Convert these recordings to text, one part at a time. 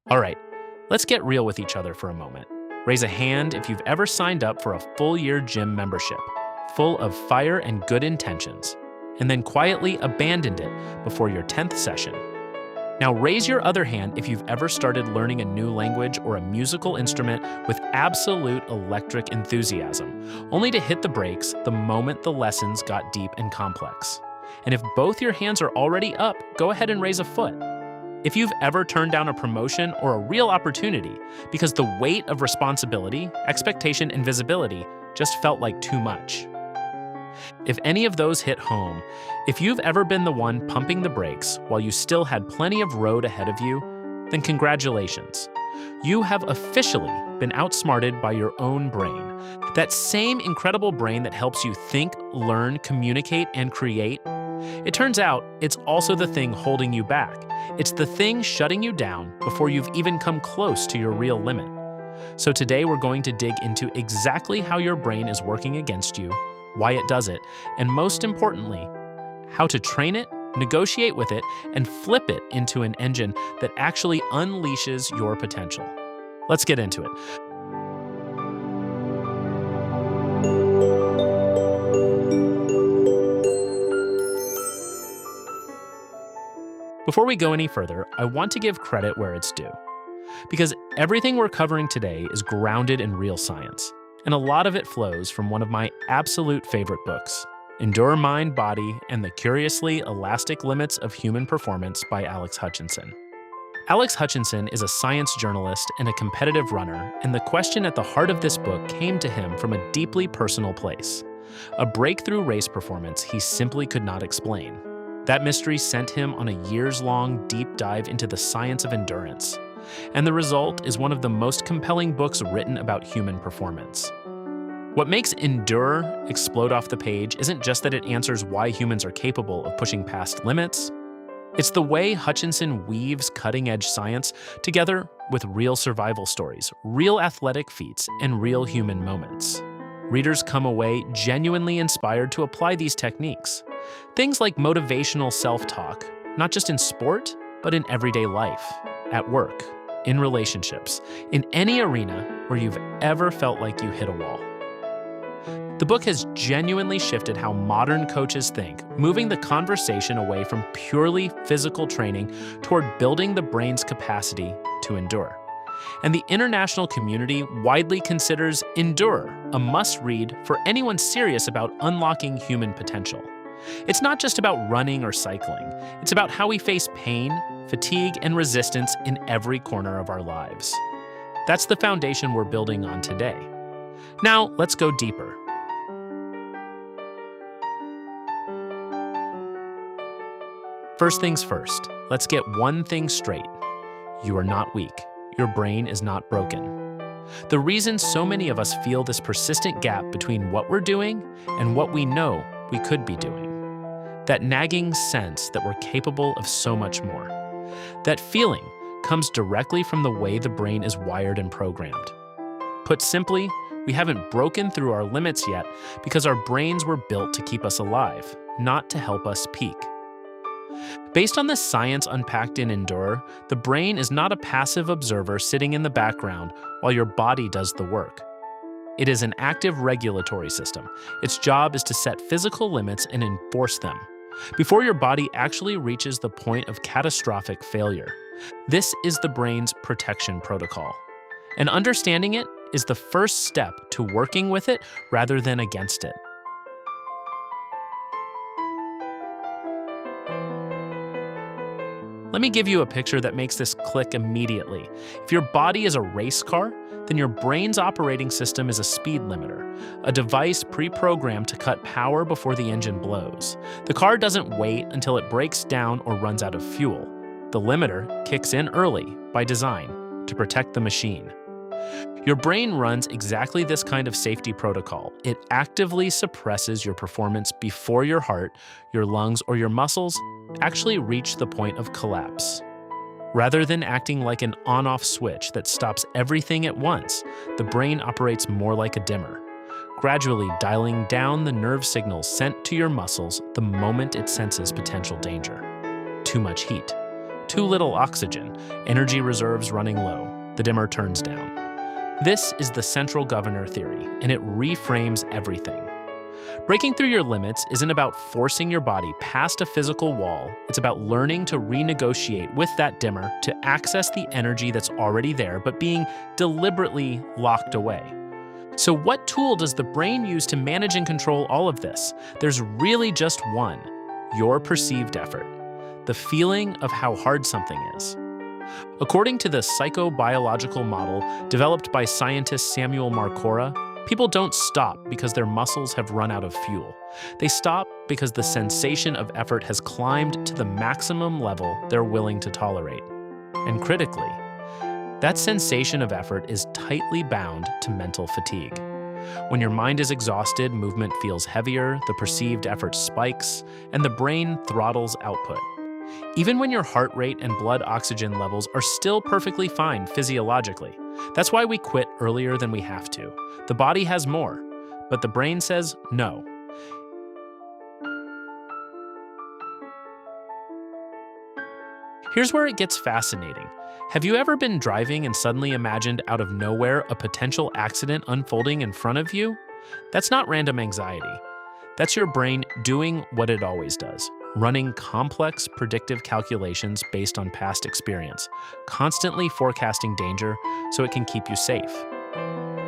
All right, let's get real with each other for a moment. Raise a hand if you've ever signed up for a full year gym membership, full of fire and good intentions, and then quietly abandoned it before your 10th session. Now raise your other hand if you've ever started learning a new language or a musical instrument with absolute electric enthusiasm, only to hit the brakes the moment the lessons got deep and complex. And if both your hands are already up, go ahead and raise a foot. If you've ever turned down a promotion or a real opportunity because the weight of responsibility, expectation, and visibility just felt like too much. If any of those hit home, if you've ever been the one pumping the brakes while you still had plenty of road ahead of you, then congratulations. You have officially been outsmarted by your own brain. That same incredible brain that helps you think, learn, communicate, and create. It turns out it's also the thing holding you back. It's the thing shutting you down before you've even come close to your real limit. So today we're going to dig into exactly how your brain is working against you, why it does it, and most importantly, how to train it, negotiate with it, and flip it into an engine that actually unleashes your potential. Let's get into it. Before we go any further, I want to give credit where it's due. Because everything we're covering today is grounded in real science, and a lot of it flows from one of my absolute favorite books, Endure Mind, Body, and the Curiously Elastic Limits of Human Performance by Alex Hutchinson. Alex Hutchinson is a science journalist and a competitive runner, and the question at the heart of this book came to him from a deeply personal place, a breakthrough race performance he simply could not explain. That mystery sent him on a years-long deep dive into the science of endurance, and the result is one of the most compelling books written about human performance. What makes Endure explode off the page isn't just that it answers why humans are capable of pushing past limits. It's the way Hutchinson weaves cutting-edge science together with real survival stories, real athletic feats, and real human moments. Readers come away genuinely inspired to apply these techniques. Things like motivational self-talk, not just in sport, but in everyday life, at work, in relationships, in any arena where you've ever felt like you hit a wall. The book has genuinely shifted how modern coaches think, moving the conversation away from purely physical training toward building the brain's capacity to endure. And the international community widely considers Endure a must-read for anyone serious about unlocking human potential. It's not just about running or cycling. It's about how we face pain, fatigue, and resistance in every corner of our lives. That's the foundation we're building on today. Now, let's go deeper. First things first, let's get one thing straight. You are not weak. Your brain is not broken. The reason so many of us feel this persistent gap between what we're doing and what we know we could be doing. That nagging sense that we're capable of so much more. That feeling comes directly from the way the brain is wired and programmed. Put simply, we haven't broken through our limits yet because our brains were built to keep us alive, not to help us peak. Based on the science unpacked in Endure, the brain is not a passive observer sitting in the background while your body does the work. It is an active regulatory system. Its job is to set physical limits and enforce them before your body actually reaches the point of catastrophic failure. This is the brain's protection protocol. And understanding it is the first step to working with it rather than against it. Let me give you a picture that makes this click immediately. If your body is a race car, then your brain's operating system is a speed limiter, a device pre-programmed to cut power before the engine blows. The car doesn't wait until it breaks down or runs out of fuel. The limiter kicks in early by design to protect the machine. Your brain runs exactly this kind of safety protocol. It actively suppresses your performance before your heart, your lungs, or your muscles actually reach the point of collapse. Rather than acting like an on-off switch that stops everything at once, the brain operates more like a dimmer, gradually dialing down the nerve signals sent to your muscles the moment it senses potential danger. Too much heat, Too little oxygen, energy reserves running low, the dimmer turns down. This is the central governor theory, and it reframes everything. Breaking through your limits isn't about forcing your body past a physical wall. It's about learning to renegotiate with that dimmer to access the energy that's already there, but being deliberately locked away. So what tool does the brain use to manage and control all of this? There's really just one: your perceived effort, the feeling of how hard something is. According to the psychobiological model developed by scientist Samuel Marcora, people don't stop because their muscles have run out of fuel. They stop because the sensation of effort has climbed to the maximum level they're willing to tolerate. And critically, that sensation of effort is tightly bound to mental fatigue. When your mind is exhausted, movement feels heavier, the perceived effort spikes, and the brain throttles output. Even when your heart rate and blood oxygen levels are still perfectly fine physiologically. That's why we quit earlier than we have to. The body has more, but the brain says no. Here's where it gets fascinating. Have you ever been driving and suddenly imagined out of nowhere a potential accident unfolding in front of you? That's not random anxiety. That's your brain doing what it always does, running complex predictive calculations based on past experience, constantly forecasting danger so it can keep you safe.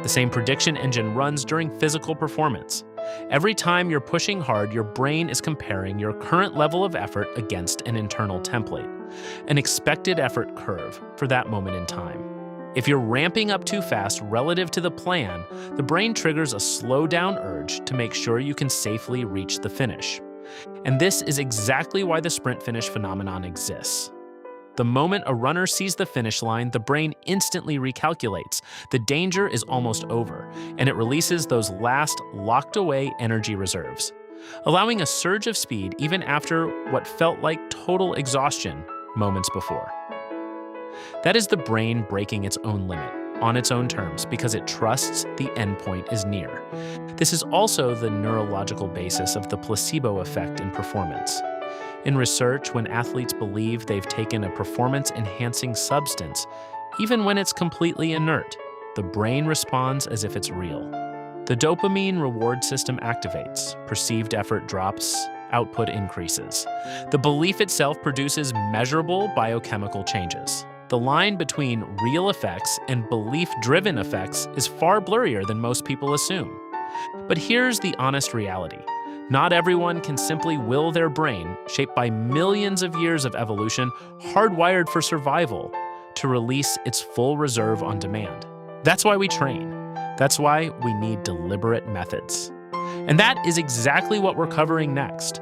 The same prediction engine runs during physical performance. Every time you're pushing hard, your brain is comparing your current level of effort against an internal template, an expected effort curve for that moment in time. If you're ramping up too fast relative to the plan, the brain triggers a slow down urge to make sure you can safely reach the finish. And this is exactly why the sprint finish phenomenon exists. The moment a runner sees the finish line, the brain instantly recalculates. The danger is almost over, and it releases those last locked-away energy reserves, allowing a surge of speed even after what felt like total exhaustion moments before. That is the brain breaking its own limit on its own terms because it trusts the endpoint is near. This is also the neurological basis of the placebo effect in performance. In research, when athletes believe they've taken a performance-enhancing substance, even when it's completely inert, the brain responds as if it's real. The dopamine reward system activates, perceived effort drops, output increases. The belief itself produces measurable biochemical changes. The line between real effects and belief-driven effects is far blurrier than most people assume. But here's the honest reality. Not everyone can simply will their brain, shaped by millions of years of evolution, hardwired for survival, to release its full reserve on demand. That's why we train. That's why we need deliberate methods. And that is exactly what we're covering next.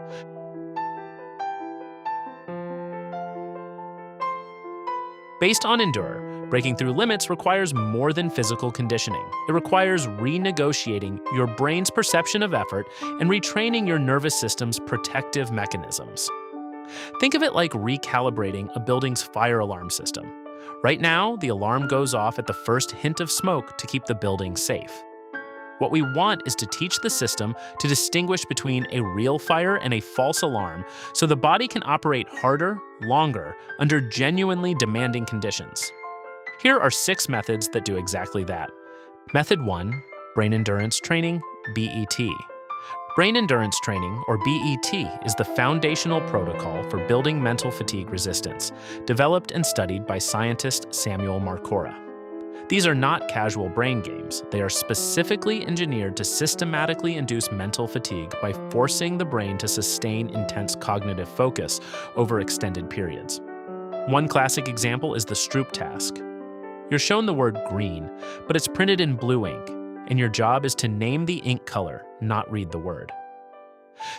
Based on Endure, breaking through limits requires more than physical conditioning. It requires renegotiating your brain's perception of effort and retraining your nervous system's protective mechanisms. Think of it like recalibrating a building's fire alarm system. Right now, the alarm goes off at the first hint of smoke to keep the building safe. What we want is to teach the system to distinguish between a real fire and a false alarm so the body can operate harder, longer, under genuinely demanding conditions. Here are 6 methods that do exactly that. Method 1, Brain Endurance Training, BET. Brain Endurance Training, or BET, is the foundational protocol for building mental fatigue resistance, developed and studied by scientist Samuel Marcora. These are not casual brain games. They are specifically engineered to systematically induce mental fatigue by forcing the brain to sustain intense cognitive focus over extended periods. One classic example is the Stroop task. You're shown the word green, but it's printed in blue ink, and your job is to name the ink color, not read the word.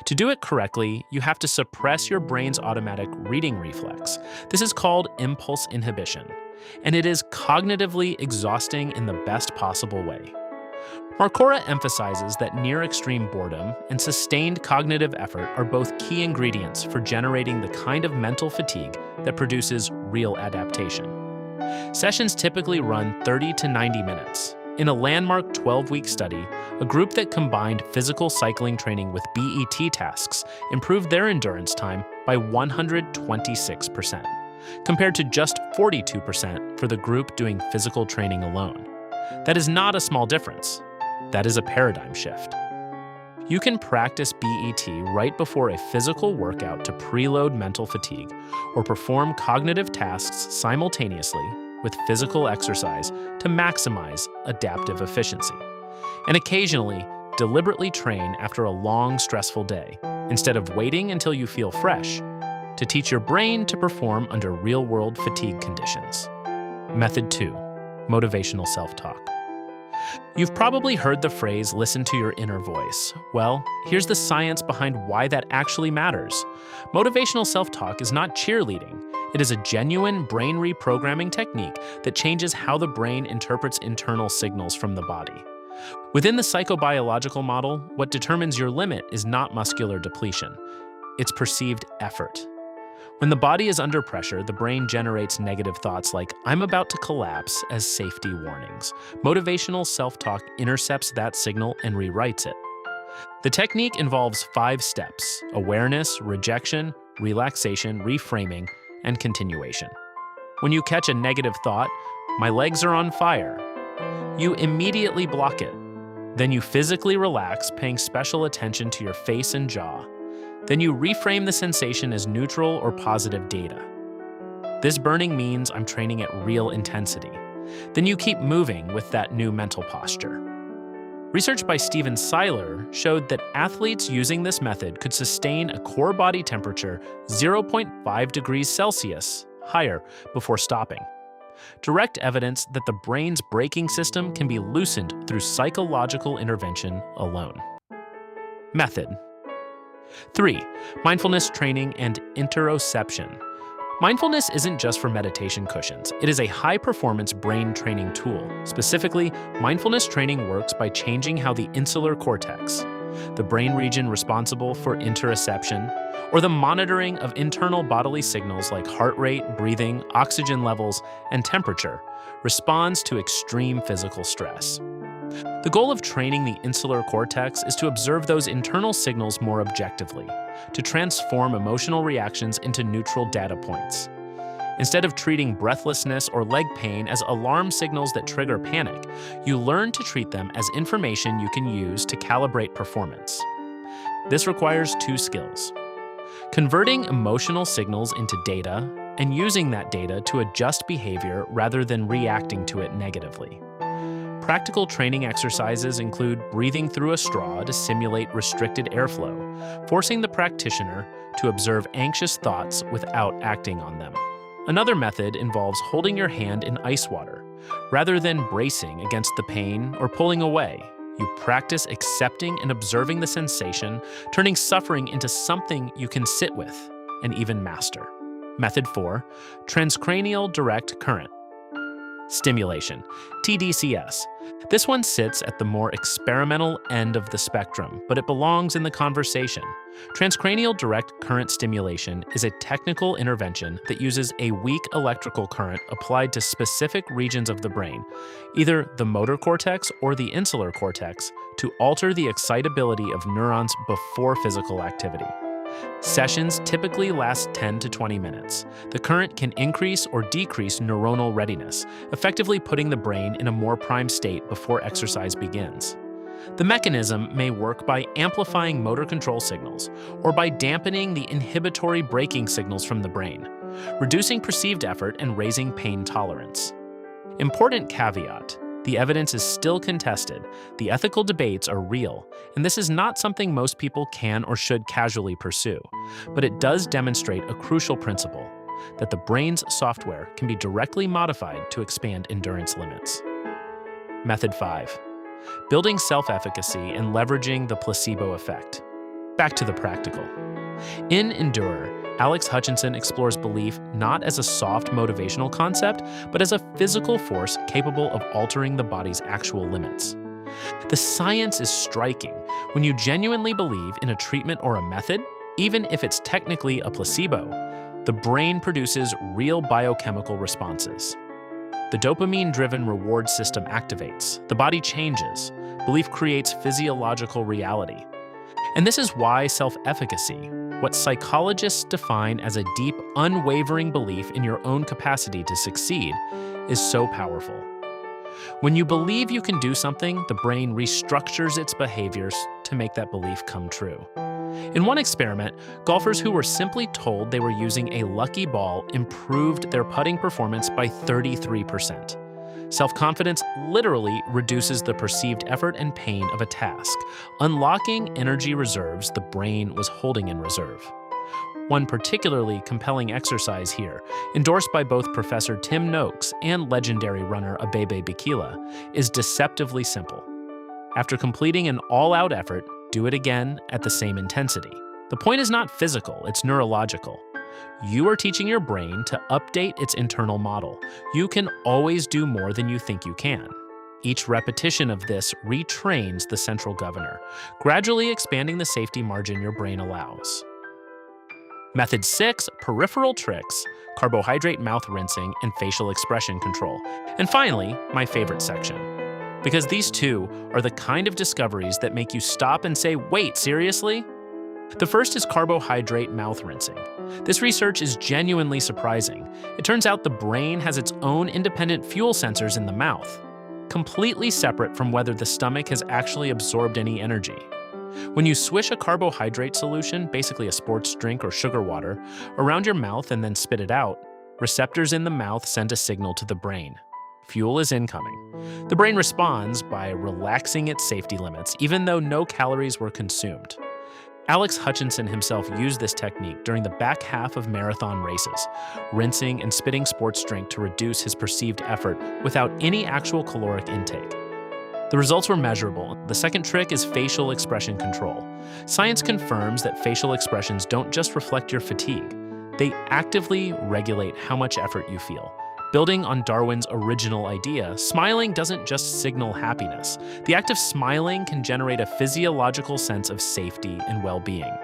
To do it correctly, you have to suppress your brain's automatic reading reflex. This is called impulse inhibition, and it is cognitively exhausting in the best possible way. Marcora emphasizes that near-extreme boredom and sustained cognitive effort are both key ingredients for generating the kind of mental fatigue that produces real adaptation. Sessions typically run 30 to 90 minutes. In a landmark 12-week study, a group that combined physical cycling training with BET tasks improved their endurance time by 126%. compared to just 42% for the group doing physical training alone. That is not a small difference. That is a paradigm shift. You can practice BET right before a physical workout to preload mental fatigue or perform cognitive tasks simultaneously with physical exercise to maximize adaptive efficiency. And occasionally, deliberately train after a long, stressful day, instead of waiting until you feel fresh, to teach your brain to perform under real-world fatigue conditions. Method 2. Motivational self-talk. You've probably heard the phrase, listen to your inner voice. Well, here's the science behind why that actually matters. Motivational self-talk is not cheerleading. It is a genuine brain reprogramming technique that changes how the brain interprets internal signals from the body. Within the psychobiological model, what determines your limit is not muscular depletion. It's perceived effort. When the body is under pressure, the brain generates negative thoughts like, I'm about to collapse, as safety warnings. Motivational self-talk intercepts that signal and rewrites it. The technique involves 5 steps: awareness, rejection, relaxation, reframing, and continuation. When you catch a negative thought, my legs are on fire, you immediately block it. Then you physically relax, paying special attention to your face and jaw. Then you reframe the sensation as neutral or positive data. This burning means I'm training at real intensity. Then you keep moving with that new mental posture. Research by Steven Seiler showed that athletes using this method could sustain a core body temperature 0.5 degrees Celsius higher before stopping. Direct evidence that the brain's braking system can be loosened through psychological intervention alone. Method 3. Mindfulness training and interoception. Mindfulness isn't just for meditation cushions. It is a high-performance brain training tool. Specifically, mindfulness training works by changing how the insular cortex, the brain region responsible for interoception, or the monitoring of internal bodily signals like heart rate, breathing, oxygen levels, and temperature, responds to extreme physical stress. The goal of training the insular cortex is to observe those internal signals more objectively, to transform emotional reactions into neutral data points. Instead of treating breathlessness or leg pain as alarm signals that trigger panic, you learn to treat them as information you can use to calibrate performance. This requires 2 skills: converting emotional signals into data and using that data to adjust behavior rather than reacting to it negatively. Practical training exercises include breathing through a straw to simulate restricted airflow, forcing the practitioner to observe anxious thoughts without acting on them. Another method involves holding your hand in ice water. Rather than bracing against the pain or pulling away, you practice accepting and observing the sensation, turning suffering into something you can sit with and even master. Method 4. Transcranial direct current stimulation, TDCS. This one sits at the more experimental end of the spectrum, but it belongs in the conversation. Transcranial direct current stimulation is a technical intervention that uses a weak electrical current applied to specific regions of the brain, either the motor cortex or the insular cortex, to alter the excitability of neurons before physical activity. Sessions typically last 10 to 20 minutes. The current can increase or decrease neuronal readiness, effectively putting the brain in a more prime state before exercise begins. The mechanism may work by amplifying motor control signals or by dampening the inhibitory braking signals from the brain, reducing perceived effort and raising pain tolerance. Important caveat: the evidence is still contested, the ethical debates are real, and this is not something most people can or should casually pursue. But it does demonstrate a crucial principle, that the brain's software can be directly modified to expand endurance limits. Method 5. Building self-efficacy and leveraging the placebo effect. Back to the practical. In Endure, Alex Hutchinson explores belief not as a soft motivational concept, but as a physical force capable of altering the body's actual limits. The science is striking. When you genuinely believe in a treatment or a method, even if it's technically a placebo, the brain produces real biochemical responses. The dopamine-driven reward system activates, the body changes, belief creates physiological reality. And this is why self-efficacy, what psychologists define as a deep, unwavering belief in your own capacity to succeed, is so powerful. When you believe you can do something, the brain restructures its behaviors to make that belief come true. In one experiment, golfers who were simply told they were using a lucky ball improved their putting performance by 33%. Self-confidence literally reduces the perceived effort and pain of a task, unlocking energy reserves the brain was holding in reserve. One particularly compelling exercise here, endorsed by both Professor Tim Noakes and legendary runner Abebe Bikila, is deceptively simple. After completing an all-out effort, do it again at the same intensity. The point is not physical, it's neurological. You are teaching your brain to update its internal model. You can always do more than you think you can. Each repetition of this retrains the central governor, gradually expanding the safety margin your brain allows. Method 6, peripheral tricks, carbohydrate mouth rinsing, and facial expression control. And finally, my favorite section. Because these two are the kind of discoveries that make you stop and say, wait, seriously? The first is carbohydrate mouth rinsing. This research is genuinely surprising. It turns out the brain has its own independent fuel sensors in the mouth, completely separate from whether the stomach has actually absorbed any energy. When you swish a carbohydrate solution, basically a sports drink or sugar water, around your mouth and then spit it out, receptors in the mouth send a signal to the brain. Fuel is incoming. The brain responds by relaxing its safety limits, even though no calories were consumed. Alex Hutchinson himself used this technique during the back half of marathon races, rinsing and spitting sports drink to reduce his perceived effort without any actual caloric intake. The results were measurable. The second trick is facial expression control. Science confirms that facial expressions don't just reflect your fatigue. They actively regulate how much effort you feel. Building on Darwin's original idea, smiling doesn't just signal happiness. The act of smiling can generate a physiological sense of safety and well-being.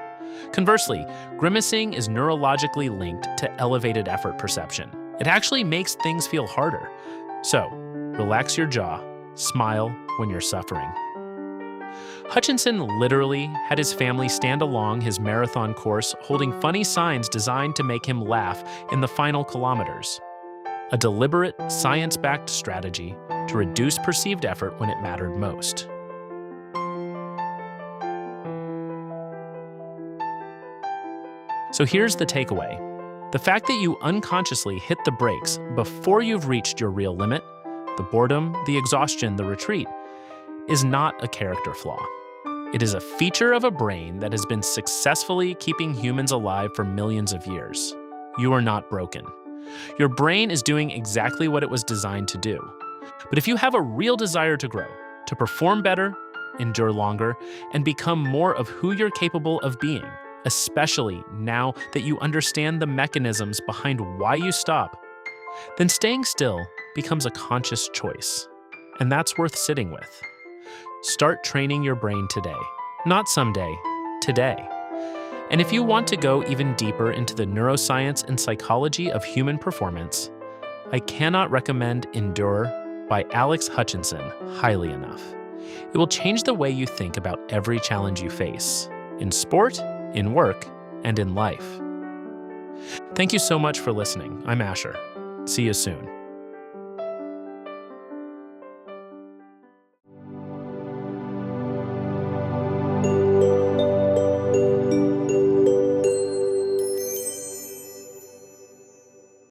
Conversely, grimacing is neurologically linked to elevated effort perception. It actually makes things feel harder. So, relax your jaw, smile when you're suffering. Hutchinson literally had his family stand along his marathon course holding funny signs designed to make him laugh in the final kilometers. A deliberate, science-backed strategy to reduce perceived effort when it mattered most. So here's the takeaway. The fact that you unconsciously hit the brakes before you've reached your real limit, the boredom, the exhaustion, the retreat, is not a character flaw. It is a feature of a brain that has been successfully keeping humans alive for millions of years. You are not broken. Your brain is doing exactly what it was designed to do. But if you have a real desire to grow, to perform better, endure longer, and become more of who you're capable of being, especially now that you understand the mechanisms behind why you stop, then staying still becomes a conscious choice. And that's worth sitting with. Start training your brain today. Not someday, today. And if you want to go even deeper into the neuroscience and psychology of human performance, I cannot recommend Endure by Alex Hutchinson highly enough. It will change the way you think about every challenge you face, in sport, in work, and in life. Thank you so much for listening. I'm Asher. See you soon.